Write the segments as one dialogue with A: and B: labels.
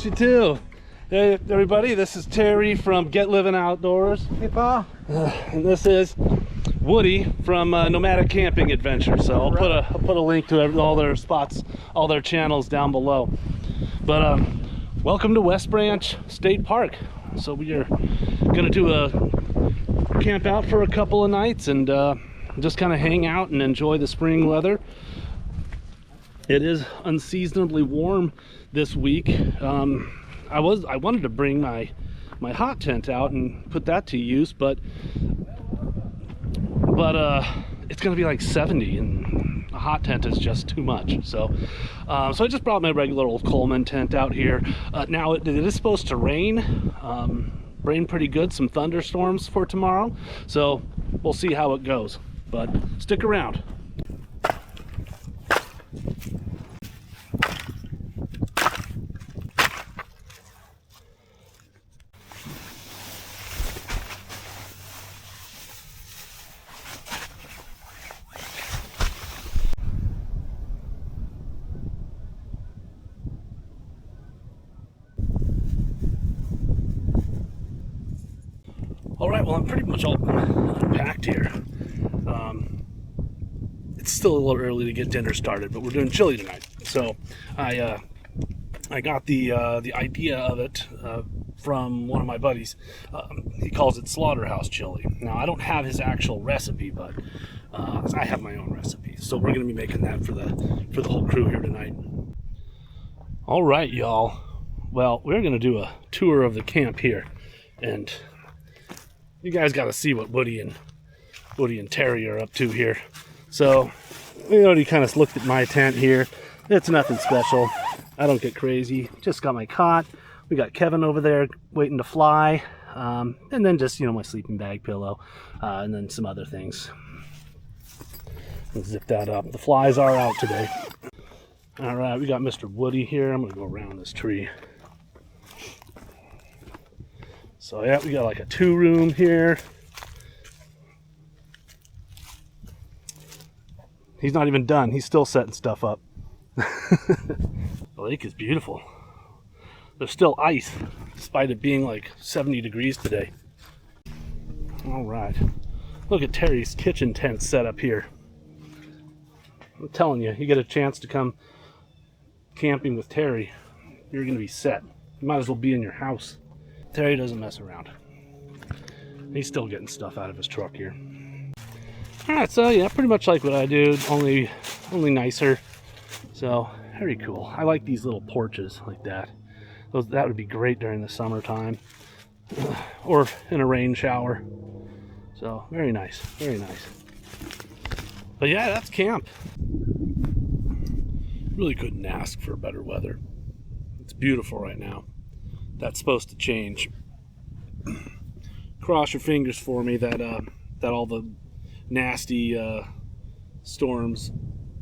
A: you too. Hey everybody, this is Terry from Get Living Outdoors.
B: Hey Paul.
A: And this is Woody from Nomadic Camping Adventure. So I'll put a link to all their spots, all their channels down below. But welcome to West Branch State Park. So we are gonna do a camp out for a couple of nights and just kind of hang out and enjoy the spring weather. It is unseasonably warm this week. I wanted to bring my hot tent out and put that to use, but it's gonna be like 70 and a hot tent is just too much. So so I just brought my regular old Coleman tent out here. Now it is supposed to rain pretty good, some thunderstorms for tomorrow, so we'll see how it goes, but stick around. All right, well, I'm pretty much all unpacked here. It's still a little early to get dinner started, but we're doing chili tonight. So I got the idea of it from one of my buddies. He calls it slaughterhouse chili. Now, I don't have his actual recipe, but I have my own recipe. So we're going to be making that for the whole crew here tonight. All right, y'all. Well, we're going to do a tour of the camp here, and you guys got to see what Woody and Terry are up to here. So, we already kind of looked at my tent here. It's nothing special. I don't get crazy. Just got my cot. We got Kevin over there waiting to fly. And then just, my sleeping bag, pillow, and then some other things. Let's zip that up. The flies are out today. All right, we got Mr. Woody here. I'm going to go around this tree. So yeah, we got like a 2-room here. He's not even done. He's still setting stuff up. The lake is beautiful. There's still ice, despite it being like 70 degrees today. All right. Look at Terry's kitchen tent set up here. I'm telling you, you get a chance to come camping with Terry, you're going to be set. You might as well be in your house. Terry doesn't mess around. He's still getting stuff out of his truck here. Alright, so yeah, pretty much like what I do, only nicer. So, very cool. I like these little porches like that. That would be great during the summertime. Or in a rain shower. So, very nice. Very nice. But yeah, that's camp. Really couldn't ask for better weather. It's beautiful right now. That's supposed to change. Cross your fingers for me that all the nasty storms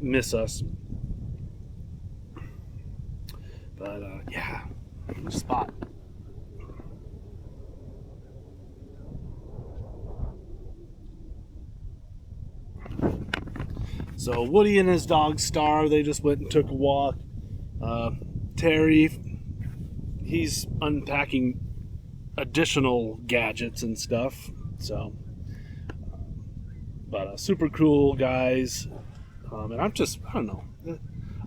A: miss us. But yeah, spot. So Woody and his dog Star, they just went and took a walk. Terry, he's unpacking additional gadgets and stuff. So, but super cool guys. And I don't know.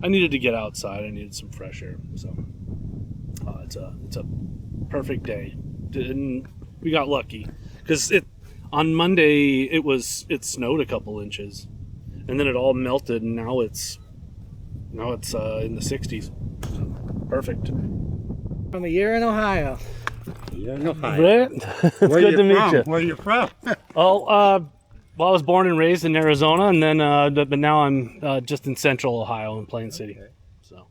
A: I needed to get outside. I needed some fresh air. So, it's a perfect day. And we got lucky because on Monday it snowed a couple inches, and then it all melted, and now it's in the 60s. Perfect.
B: From a year in Ohio.
A: Right? It's good to meet you.
B: Where are you from?
A: Well, I was born and raised in Arizona, and then but now I'm just in central Ohio in Plain City.
B: Okay.
A: So,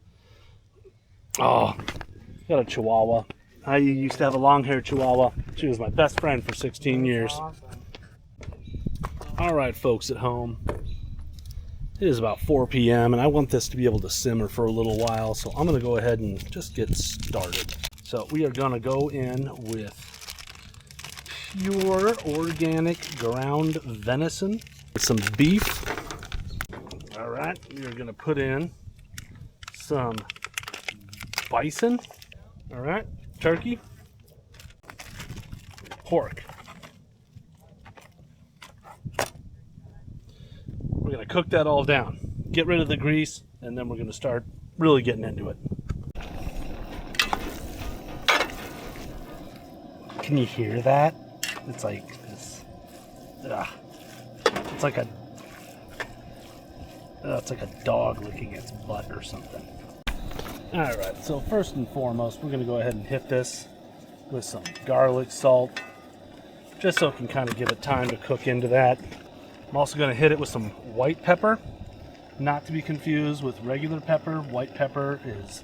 A: got a Chihuahua. I used to have a long-haired Chihuahua. She was my best friend for 16 years.
B: Awesome.
A: All right, folks at home. It is about 4 p.m. and I want this to be able to simmer for a little while, so I'm going to go ahead and just get started. So we are going to go in with pure organic ground venison, some beef. All right, we are going to put in some bison, All right, turkey, pork. We're gonna cook that all down, get rid of the grease, and then we're gonna start really getting into it. Can you hear that? It's like this. It's like a. It's like a dog licking its butt or something. All right. So first and foremost, we're gonna go ahead and hit this with some garlic salt, just so it can kind of give it time to cook into that. I'm also gonna hit it with some white pepper, not to be confused with regular pepper. White pepper is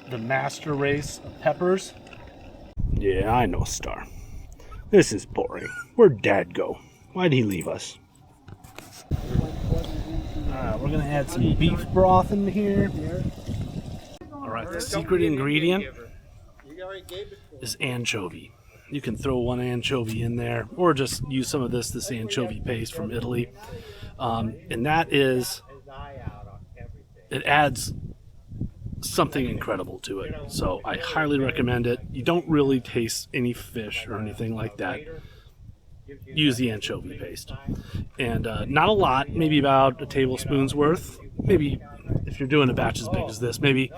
A: the master race of peppers. Yeah, I know, Star. This is boring. Where'd Dad go? Why'd he leave us? We're gonna add some beef broth in here. All right, the secret ingredient is anchovy. You can throw one anchovy in there, or just use some of this anchovy paste from Italy. And that is, it adds something incredible to it. So I highly recommend it. You don't really taste any fish or anything like that. Use the anchovy paste. And not a lot, maybe about a tablespoon's worth. Maybe if you're doing a batch as big as this, maybe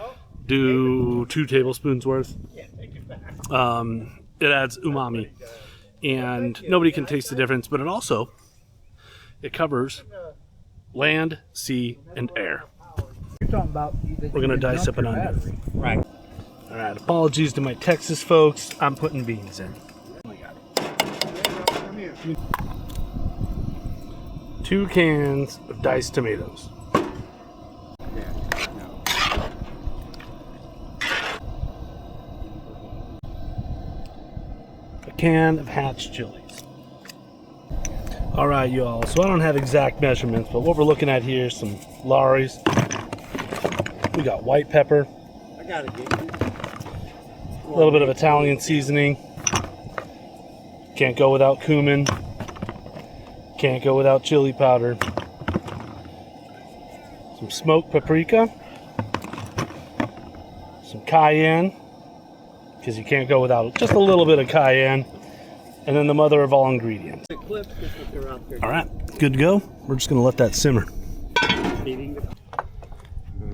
A: do 2 tablespoons worth. It adds umami, and nobody can taste the difference, but it covers land, sea, and air.
B: You're talking about
A: We're going to dice up an onion.
B: Right.
A: All right, apologies to my Texas folks. I'm putting beans in. Oh my God. 2 cans of diced tomatoes. A can of Hatch chilies. All right, y'all. So I don't have exact measurements, but what we're looking at here is some Lawry's. We got white pepper.
B: I gotta get you.
A: A little bit of Italian seasoning. Can't go without cumin. Can't go without chili powder. Some smoked paprika. Some cayenne, because you can't go without just a little bit of cayenne. And then the mother of all ingredients. All right, good to go. We're just going to let that simmer.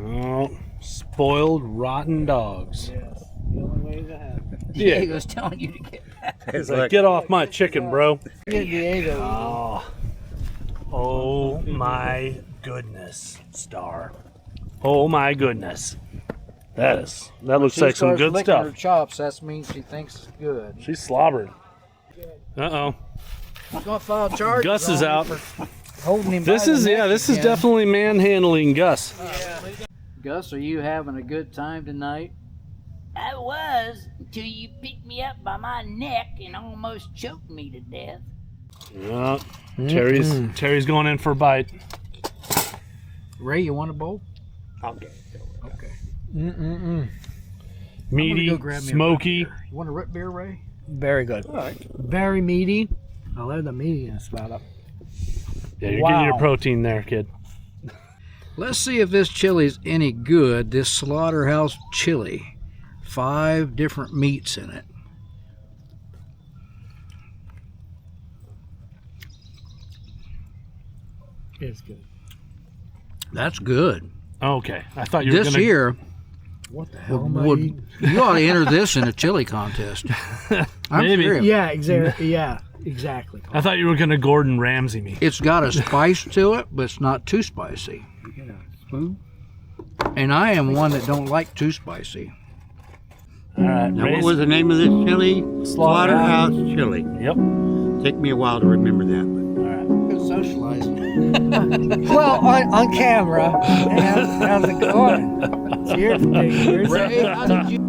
A: Oh, spoiled, rotten dogs.
B: Yes, the only way to have it.
A: Yeah.
C: Diego's telling you to get back.
A: He's like, get off my chicken, bro.
B: Get Diego.
A: Oh my goodness, Star. Oh my goodness. That looks like some good stuff.
B: Her chops, that means she thinks it's good.
A: She's slobbered. Uh-oh.
B: She's gonna file charges.
A: Gus is
B: on
A: out.
B: you for holding him.
A: This
B: by
A: is
B: the neck
A: this is
B: again.
A: definitely manhandling Gus.
B: Gus, are you having a good time tonight?
C: I was until you picked me up by my neck and almost choked me to death.
A: Yeah. Terry's going in for a bite.
B: Ray, you want a bowl?
D: I'll get it.
B: Okay.
A: Meaty,
B: go grab me a
A: smoky.
B: root beer. You want a root beer, Ray?
D: Very good.
B: Very meaty. I love the meatiness about it.
A: Yeah, you're
B: Wow.
A: getting your protein there, kid.
B: Let's see if this chili's any good. This slaughterhouse chili. 5 different meats in it.
D: It's good.
B: That's good.
A: Okay, I thought you were
B: This
A: gonna.
B: here
D: What the hell
B: you ought to enter this in a chili contest. I'm
A: Maybe.
B: serious.
D: Yeah, exactly. Yeah, exactly.
A: I thought you were gonna Gordon Ramsay me.
B: It's got a spice to it, but it's not too spicy.
D: Get a spoon.
B: And I am one that don't like too spicy.
A: All right,
E: Now, what was the name of this chili? Slaughterhouse chili.
A: Yep.
E: Take me a while to remember that.
B: Good socializing.
D: Well, on camera. How's it going? Cheers.
B: Ray, how did you?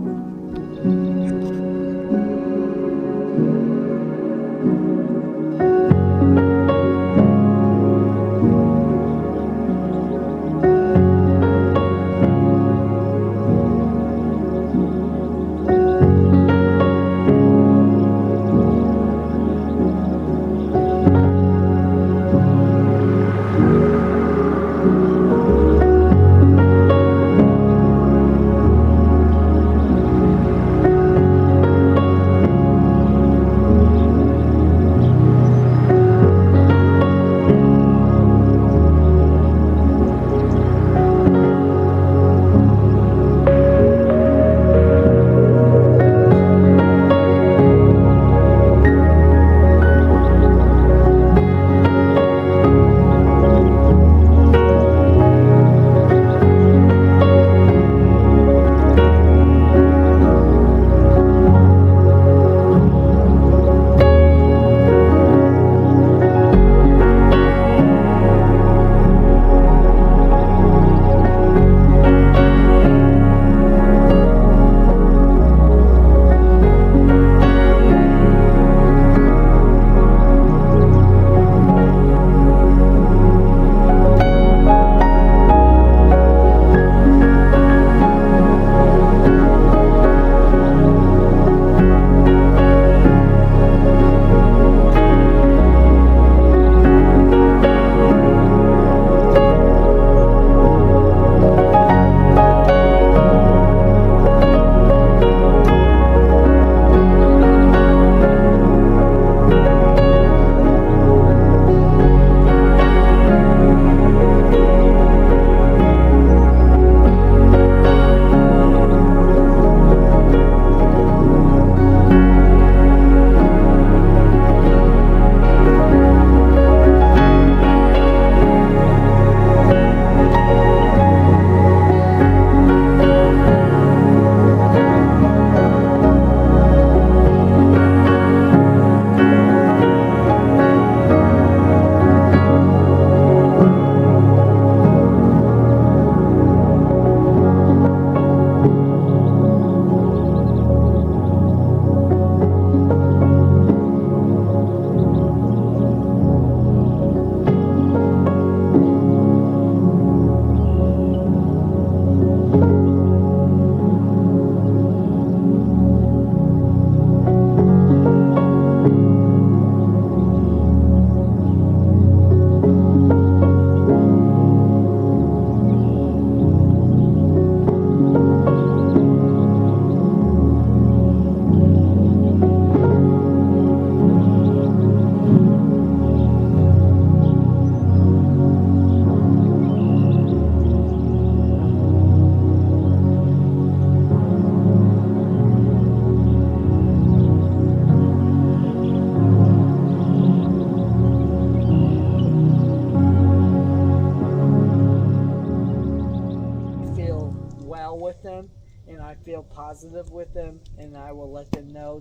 D: feel positive with them, and I will let them know.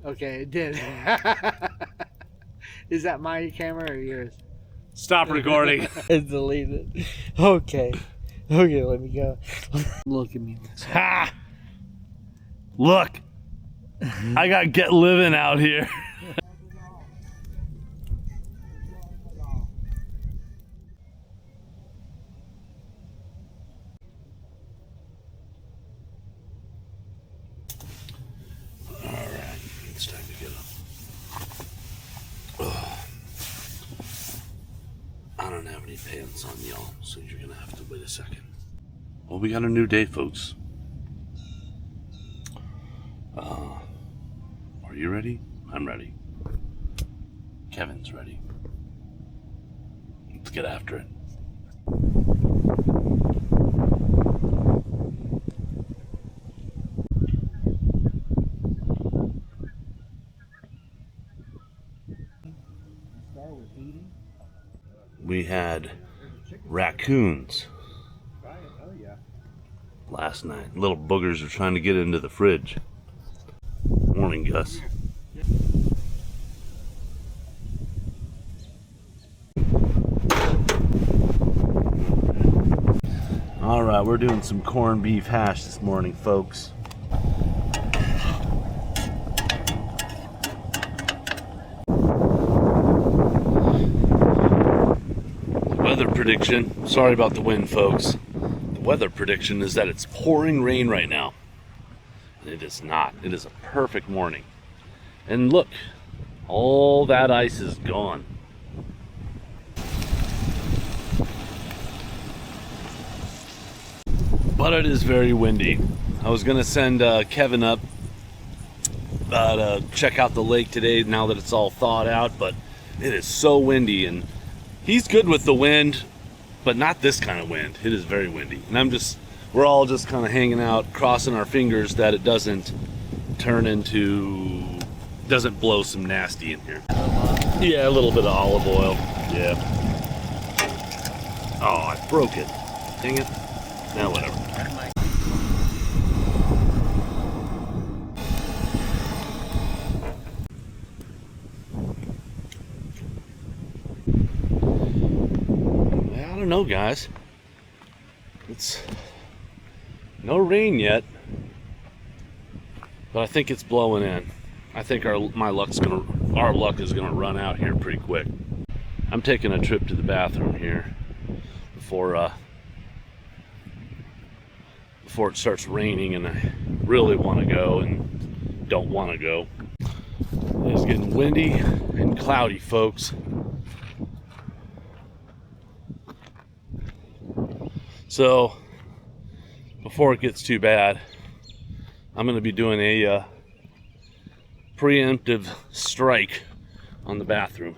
D: Okay, it did. Is that my camera or yours?
A: Stop recording.
D: It's deleted. Okay. Okay, let me go. Look at me.
A: Ha! Look, I got Get Living out here. All right, it's time to get up. I don't have any pants on, y'all, so you're gonna have to wait a second. Well, we got a new day, folks. Are you ready? I'm ready. Kevin's ready. Let's get after it. We had raccoons last night. Little boogers are trying to get into the fridge. Morning, Gus. All right, we're doing some corned beef hash this morning, folks. Weather prediction, sorry about the wind, folks. The weather prediction is that it's pouring rain right now. It is not. It is a perfect morning. And look, all that ice is gone. But it is very windy. I was gonna send Kevin up to check out the lake today now that it's all thawed out, but it is so windy, and he's good with the wind, but not this kind of wind. It is very windy. And we're all just kind of hanging out, crossing our fingers that it doesn't blow some nasty in here. Yeah, a little bit of olive oil. Yeah. Oh, I broke it. Dang it. Now whatever. I don't know, guys. It's no rain yet, but I think it's blowing in. I think our luck is gonna run out here pretty quick. I'm taking a trip to the bathroom here before it starts raining, and I really want to go and don't want to go. It's getting windy and cloudy, folks. So before it gets too bad, I'm going to be doing a preemptive strike on the bathroom.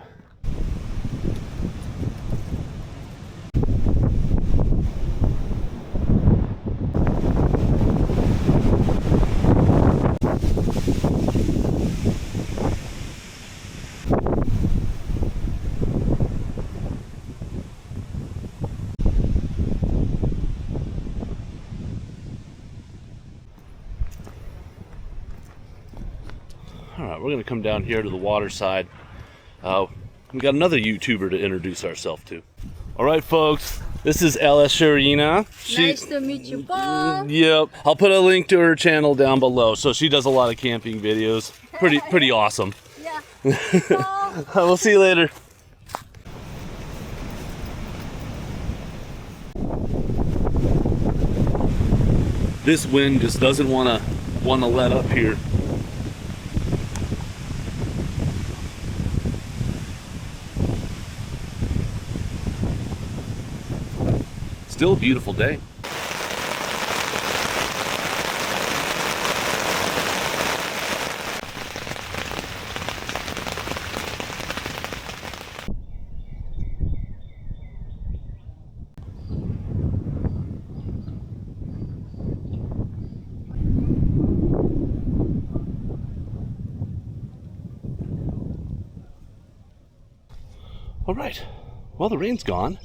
A: Alright, we're going to come down here to the water side. We got another YouTuber to introduce ourselves to. Alright, folks, this is Ella Sharina.
F: Nice to meet you, Paul.
A: Yep, I'll put a link to her channel down below. So she does a lot of camping videos. Pretty awesome.
F: Yeah.
A: We'll see you later. This wind just doesn't want to let up here. Still a beautiful day. All right, well, the rain's gone,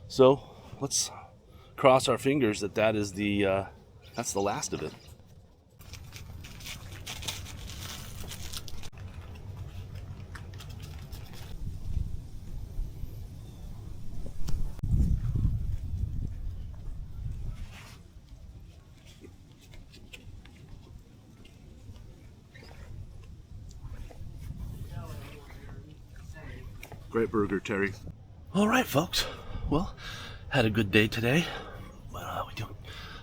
A: so let's cross our fingers that is the that's the last of it. Great burger, Terry. All right, folks. Well, had a good day today. We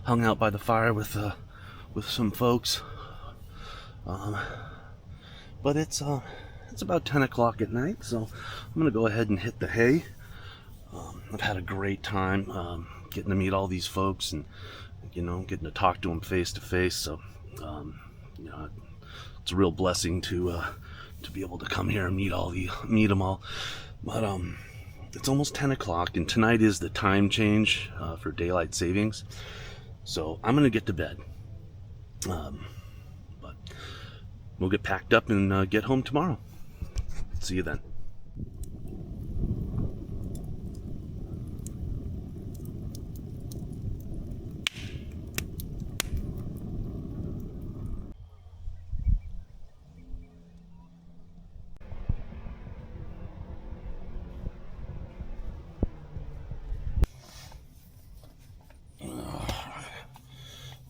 A: hung out by the fire with some folks. But it's about 10 o'clock at night, so I'm gonna go ahead and hit the hay. I've had a great time getting to meet all these folks and getting to talk to them face to face. So it's a real blessing to be able to come here and meet them all. But it's almost 10 o'clock, and tonight is the time change for daylight savings. So I'm gonna get to bed. But we'll get packed up and get home tomorrow. See you then.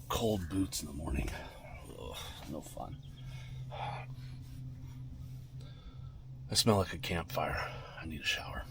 A: Cold boots in the morning. Ugh, no fun. I smell like a campfire. I need a shower.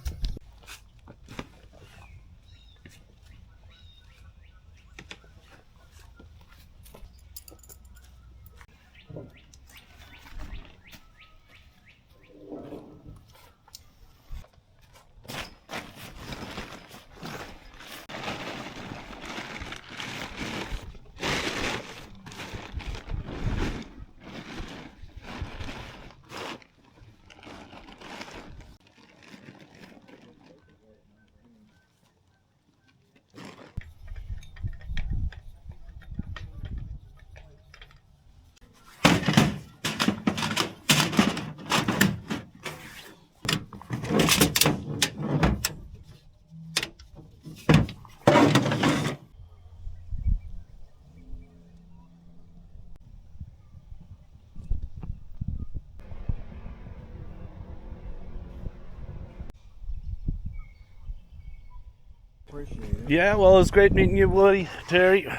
A: Yeah, well, it was great meeting you, Woody, Terry.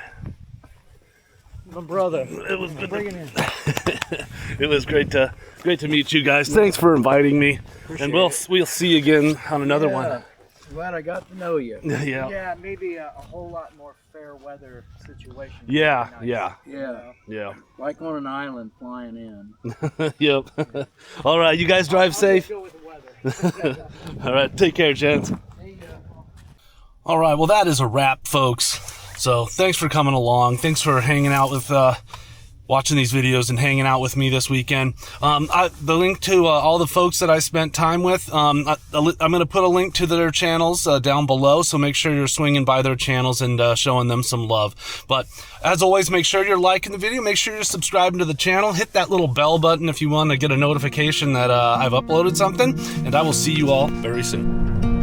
D: My brother.
A: It was good.
D: Bring it in.
A: It was great to meet you guys. Thanks for inviting me, and we'll see you again on another one.
B: Glad I got to know you.
A: Yeah.
D: Yeah, maybe a whole lot more fair weather situation.
A: Yeah,
D: would be nice,
B: Yeah.
A: Yeah.
B: Like on an island flying in.
A: Yep. All right, you guys drive
D: I'll
A: safe.
D: just go with the weather.
A: All right, take care, gents. All right, well, that is a wrap, folks. So thanks for coming along. Thanks for hanging out with, watching these videos and hanging out with me this weekend. The link to all the folks that I spent time with, I'm going to put a link to their channels down below, so make sure you're swinging by their channels and showing them some love. But as always, make sure you're liking the video, make sure you're subscribing to the channel, hit that little bell button if you want to get a notification that I've uploaded something, and I will see you all very soon.